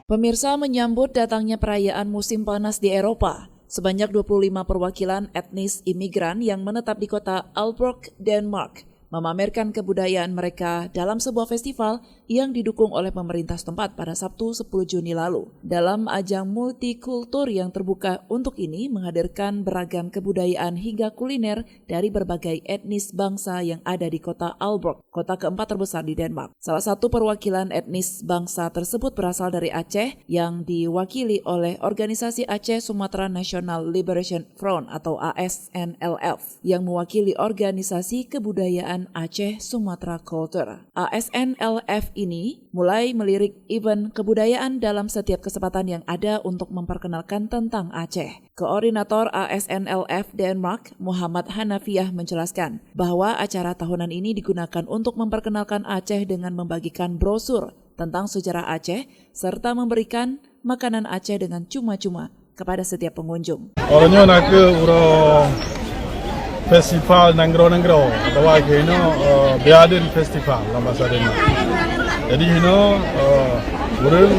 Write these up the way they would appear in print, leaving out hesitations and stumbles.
Pemirsa, menyambut datangnya perayaan musim panas di Eropa, sebanyak 25 perwakilan etnis imigran yang menetap di kota Aalborg, Denmark, memamerkan kebudayaan mereka dalam sebuah festival yang didukung oleh pemerintah setempat pada Sabtu 10 Juni lalu. Dalam ajang multikultur yang terbuka untuk ini menghadirkan beragam kebudayaan hingga kuliner dari berbagai etnis bangsa yang ada di kota Aalborg, kota keempat terbesar di Denmark. Salah satu perwakilan etnis bangsa tersebut berasal dari Aceh yang diwakili oleh Organisasi Aceh Sumatera National Liberation Front atau ASNLF yang mewakili Organisasi Kebudayaan Aceh Sumatera Culture. ASNLF ini mulai melirik event kebudayaan dalam setiap kesempatan yang ada untuk memperkenalkan tentang Aceh. Koordinator ASNLF Denmark, Muhammad Hanafiah menjelaskan bahwa acara tahunan ini digunakan untuk memperkenalkan Aceh dengan membagikan brosur tentang sejarah Aceh serta memberikan makanan Aceh dengan cuma-cuma kepada setiap pengunjung. Orangnya nak ke festival Nanggro atau ini Beaden Festival dalam bahasa Denmark. Jadi ini orang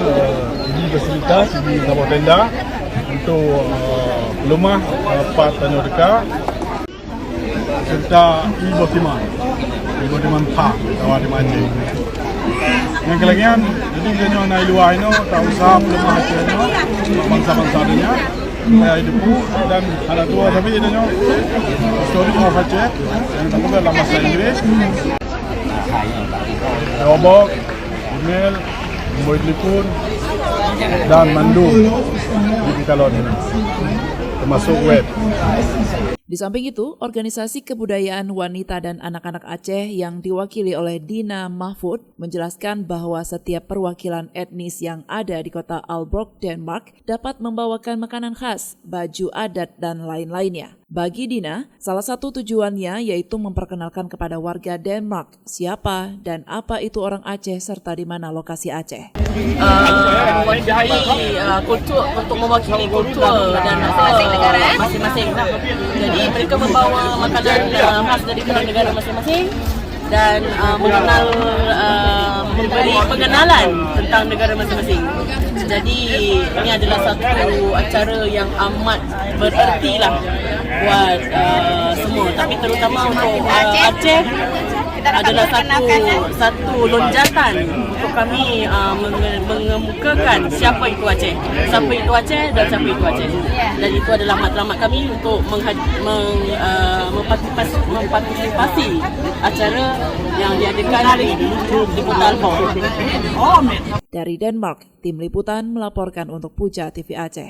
ini fasilitas di sebuah tenda untuk rumah part Tanjung serta ibu timan Park kawan di Aceh. Yang kelagian, jadi kita naik luar ini tak usah rumah Aceh ini bangsa-bangsa dunia. Saya hidup dan ada tua tapi jadinya story mau Aceh yang terbuka dalam bahasa Inggris. Robok, email, membuat telepon dan mandu di kalon ini termasuk web. Di samping itu, Organisasi Kebudayaan Wanita dan Anak-anak Aceh yang diwakili oleh Dina Mahfud menjelaskan bahwa setiap perwakilan etnis yang ada di kota Aalborg, Denmark dapat membawakan makanan khas, baju adat, dan lain-lainnya. Bagi Dina, salah satu tujuannya yaitu memperkenalkan kepada warga Denmark siapa dan apa itu orang Aceh serta di mana lokasi Aceh. Mewadahi kultur untuk mewakili kultur dan masing-masing. Jadi mereka membawa makanan khas dari negara masing-masing dan memberi pengenalan tentang negara masing-masing. Jadi ini adalah satu acara yang amat bererti lah buat semua, tapi terutama untuk Aceh adalah satu lonjatan untuk kami mengemukakan siapa itu Aceh dan siapa itu Aceh. Dan itu adalah matlamat kami untuk mempartisipasi acara yang diadakan hari ini di Kota Aalborg. Dari Denmark, tim liputan melaporkan untuk Puja TV Aceh.